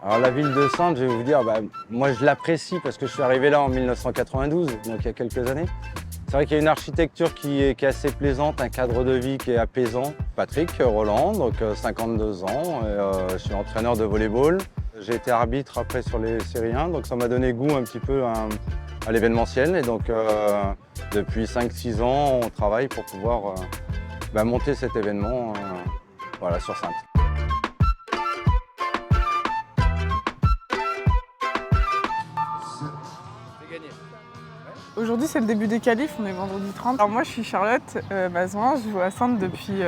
Alors la ville de Saintes, je vais vous dire, moi je l'apprécie parce que je suis arrivé là en 1992, donc il y a quelques années. C'est vrai qu'il y a une architecture qui est assez plaisante, un cadre de vie qui est apaisant. Patrick Roland, donc 52 ans, je suis entraîneur de volleyball. J'ai été arbitre après sur les séries 1, donc ça m'a donné goût un petit peu à l'événementiel. Et donc depuis 5-6 ans, on travaille pour pouvoir monter cet événement voilà, sur Saintes. Aujourd'hui, c'est le début des qualifs, on est vendredi 30. Alors moi, je suis Charlotte Bazouin, je joue à Saintes depuis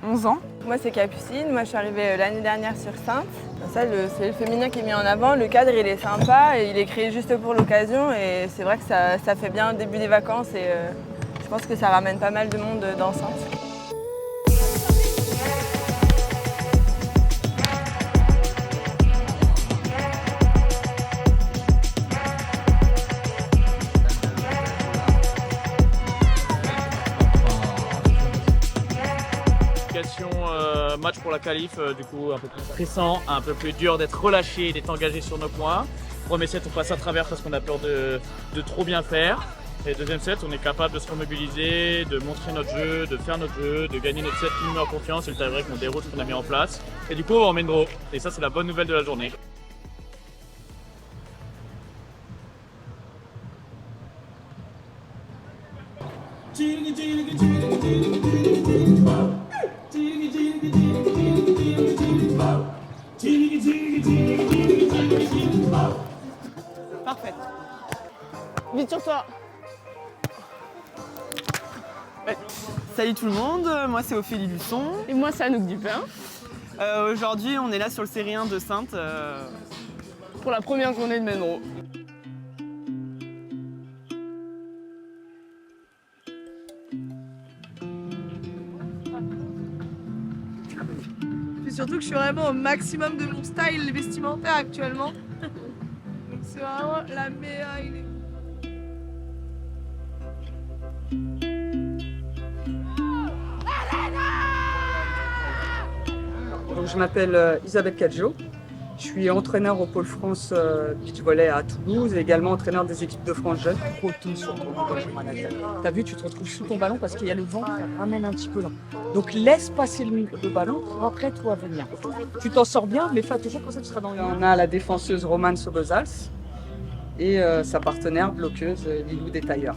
11 ans. Moi, c'est Capucine, moi je suis arrivée l'année dernière sur Saintes. Ça, c'est le féminin qui est mis en avant, le cadre il est sympa, et il est créé juste pour l'occasion et c'est vrai que ça fait bien le début des vacances et je pense que ça ramène pas mal de monde dans Saintes. Match pour la qualif, du coup un peu plus stressant, un peu plus dur d'être relâché, d'être engagé sur nos points. Premier set, on passe à travers parce qu'on a peur de trop bien faire. Et deuxième set, on est capable de se remobiliser, de montrer notre jeu, de faire notre jeu, de gagner notre set, nous met en confiance et le tie-break, on déroule ce qu'on a mis en place. Et du coup, on emmène draw. Et ça, c'est la bonne nouvelle de la journée. Parfait. Vite sur toi. Ouais. Salut tout le monde, moi c'est Ophélie Luçon. Et moi c'est Anouk Dupin. Aujourd'hui on est là sur le série 1 de Saintes. Pour la première journée de Menro. Puis surtout que je suis vraiment au maximum de mon style vestimentaire actuellement. Donc c'est vraiment la meilleure idée. Donc, je m'appelle Isabelle Cadjo. Je suis entraîneur au Pôle France Beach Volley à Toulouse et également entraîneur des équipes de France jeunes. Retourne sur ton T'as vu, tu te retrouves sous ton ballon parce qu'il y a le vent qui ramène un petit peu là. Donc laisse passer le ballon pour après toi venir. Tu t'en sors bien, mais fais attention pour ça tu seras dans le. On a la défenseuse Romane Sobozals et sa partenaire bloqueuse Lilou Détailleur.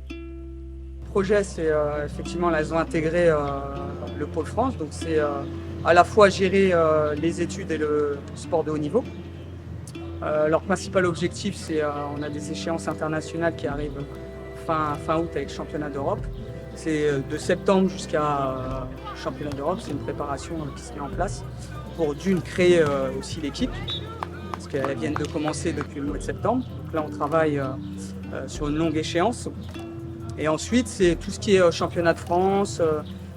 Le projet, c'est effectivement elles ont intégré le Pôle France, donc c'est à la fois gérer les études et le sport de haut niveau. Leur principal objectif, c'est on a des échéances internationales qui arrivent fin août avec le championnat d'Europe. C'est de septembre jusqu'à championnat d'Europe, c'est une préparation qui se met en place pour d'une créer aussi l'équipe, parce qu'elles viennent de commencer depuis le mois de septembre. Donc là, on travaille sur une longue échéance. Et ensuite, c'est tout ce qui est championnat de France.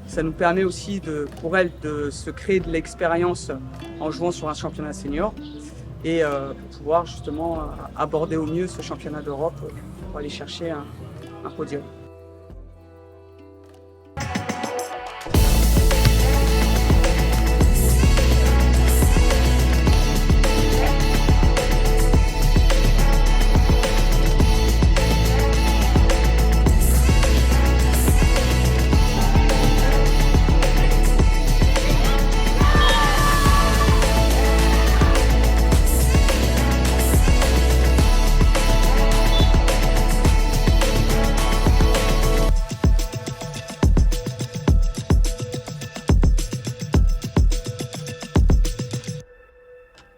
Ça nous permet aussi pour elles de se créer de l'expérience en jouant sur un championnat senior et pour pouvoir justement aborder au mieux ce championnat d'Europe pour aller chercher un podium.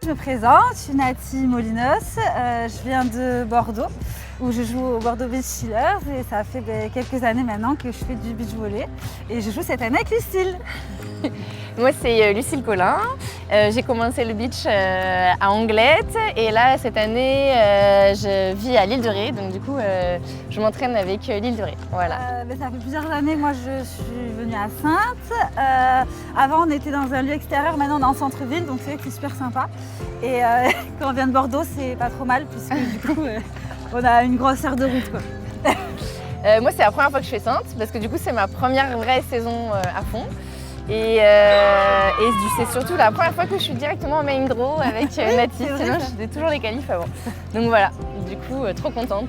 Je me présente, je suis Nati Molinos, je viens de Bordeaux où je joue au Bordeaux Beach Chillers et ça fait quelques années maintenant que je fais du beach volley et je joue cette année avec Lucille. Moi c'est Lucille Collin, j'ai commencé le beach à Anglette et là cette année je vis à l'île de Ré, donc du coup je m'entraîne avec l'île de Ré. Voilà. Ça fait plusieurs années, moi je suis venue à Saintes. Avant on était dans un lieu extérieur, maintenant on est en centre-ville, donc c'est vrai que c'est super sympa. Et quand on vient de Bordeaux, c'est pas trop mal puisque du coup on a une grosse heure de route, quoi. Moi c'est la première fois que je fais Saintes parce que du coup c'est ma première vraie saison à fond. Et c'est surtout la première fois que je suis directement en main draw avec Nati, sinon je faisais toujours les qualifs avant. Donc voilà, du coup trop contente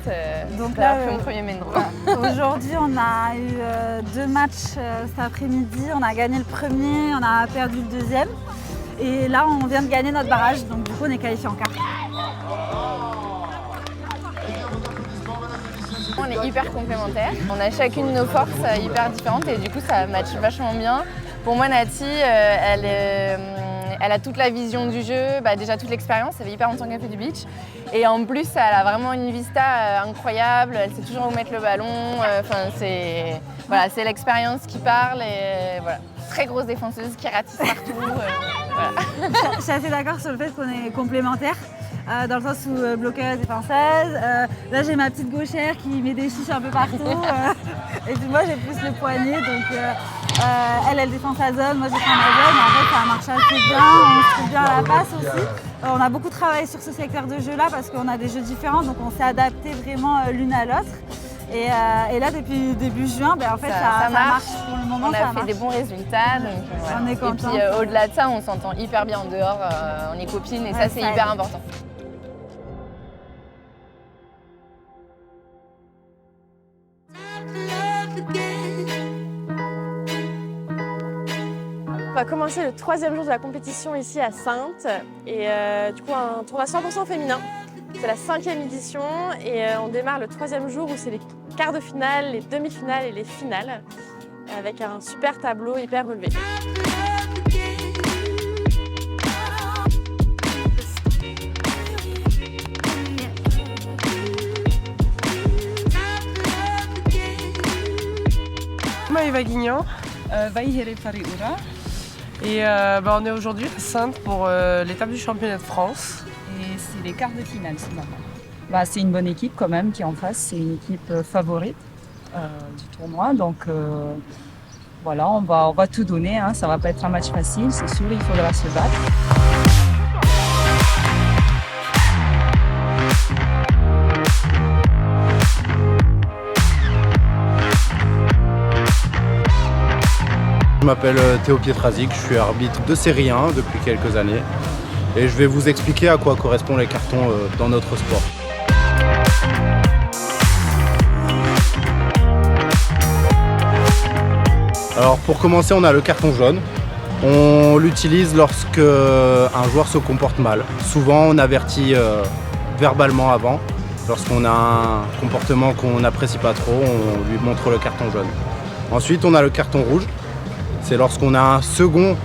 d'avoir fait mon premier main draw. Aujourd'hui on a eu 2 matchs cet après-midi, on a gagné le premier, on a perdu le deuxième. Et là on vient de gagner notre barrage, donc du coup on est qualifié en quart. On est hyper complémentaires, on a chacune nos forces hyper différentes et du coup ça match vachement bien. Pour moi Nati, elle a toute la vision du jeu, déjà toute l'expérience, ça fait hyper longtemps qu'elle fait du beach. Et en plus elle a vraiment une vista incroyable, elle sait toujours où mettre le ballon, c'est l'expérience qui parle et voilà. Très grosse défenseuse qui ratisse partout. Voilà. Je suis assez d'accord sur le fait qu'on est complémentaires. Dans le sens où bloqueuse, défenseuse. Là j'ai ma petite gauchère qui met des chiches un peu partout. Et puis moi j'ai plus le poignet, donc elle défend sa zone, moi je défends ma zone. En fait ça marche assez bien, on se trouve bien à la passe aussi. On a beaucoup travaillé sur ce secteur de jeu là parce qu'on a des jeux différents, donc on s'est adapté vraiment l'une à l'autre. Et là depuis début juin, en fait ça marche pour le moment. On a fait des bons résultats, donc on est content. Et puis au-delà de ça, on s'entend hyper bien en dehors, on est copines et ça c'est hyper important. On va commencer le 3e jour de la compétition ici à Saintes et du coup un tournoi 100% féminin. C'est la 5e édition et on démarre le 3e jour où c'est les quarts de finale, les demi-finales et les finales avec un super tableau hyper relevé. Moi, Eva Guignan, Vaïhere Fariura. Et on est aujourd'hui à Saintes pour l'étape du championnat de France. Et c'est les quarts de finale, c'est normal. C'est une bonne équipe quand même qui est en face, c'est une équipe favorite du tournoi. Donc voilà, on va tout donner, hein. Ça va pas être un match facile, c'est sûr, il faudra se battre. Je m'appelle Théo Pietrazic, je suis arbitre de série 1 depuis quelques années et je vais vous expliquer à quoi correspondent les cartons dans notre sport. Alors pour commencer, on a le carton jaune. On l'utilise lorsque un joueur se comporte mal. Souvent on avertit verbalement avant. Lorsqu'on a un comportement qu'on n'apprécie pas trop, on lui montre le carton jaune. Ensuite on a le carton rouge. C'est lorsqu'on a un second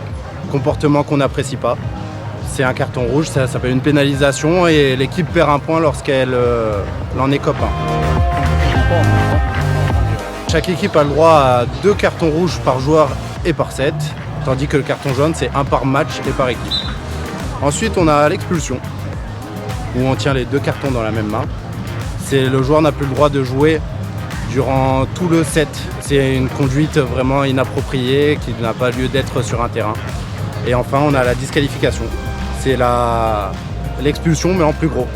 comportement qu'on n'apprécie pas. C'est un carton rouge, ça s'appelle une pénalisation et l'équipe perd un point lorsqu'elle en est copain. Chaque équipe a le droit à 2 cartons rouges par joueur et par set, tandis que le carton jaune c'est 1 par match et par équipe. Ensuite on a l'expulsion, où on tient les 2 cartons dans la même main. Le joueur n'a plus le droit de jouer durant tout le set. C'est une conduite vraiment inappropriée qui n'a pas lieu d'être sur un terrain. Et enfin, on a la disqualification. C'est l'expulsion, mais en plus gros.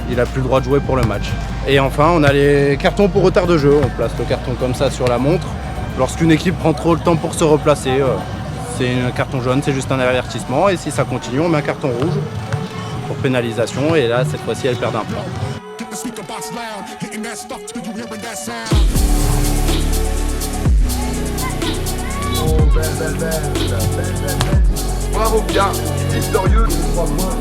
Il n'a plus le droit de jouer pour le match. Et enfin, on a les cartons pour retard de jeu. On place le carton comme ça sur la montre. Lorsqu'une équipe prend trop le temps pour se replacer, c'est un carton jaune, c'est juste un avertissement. Et si ça continue, on met un carton rouge pour pénalisation. Et là, cette fois-ci, elle perd un point. Bravo, bien, victorieux, 3 points.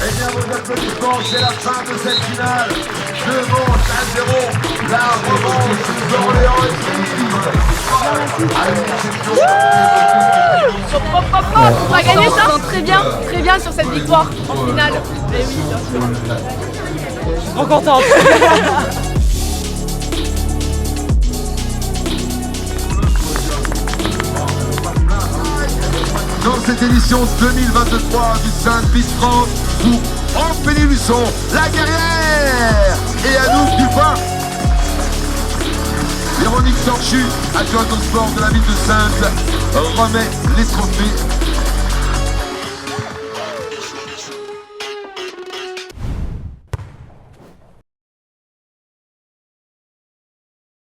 Eh bien, vos applaudissements, c'est la fin de cette finale. 2 manches à 0, la revanche d'Orléans et On va gagner ça très bien sur cette victoire en finale. Mais oui, bien sûr. Je suis trop contente. Dans cette édition 2023 du Saintes Beach France, pour Franck Pénélusson, la guerrière, et Anouk Dupin. Véronique Torchu, adjointe au sport de la ville de Saintes, remet les trophées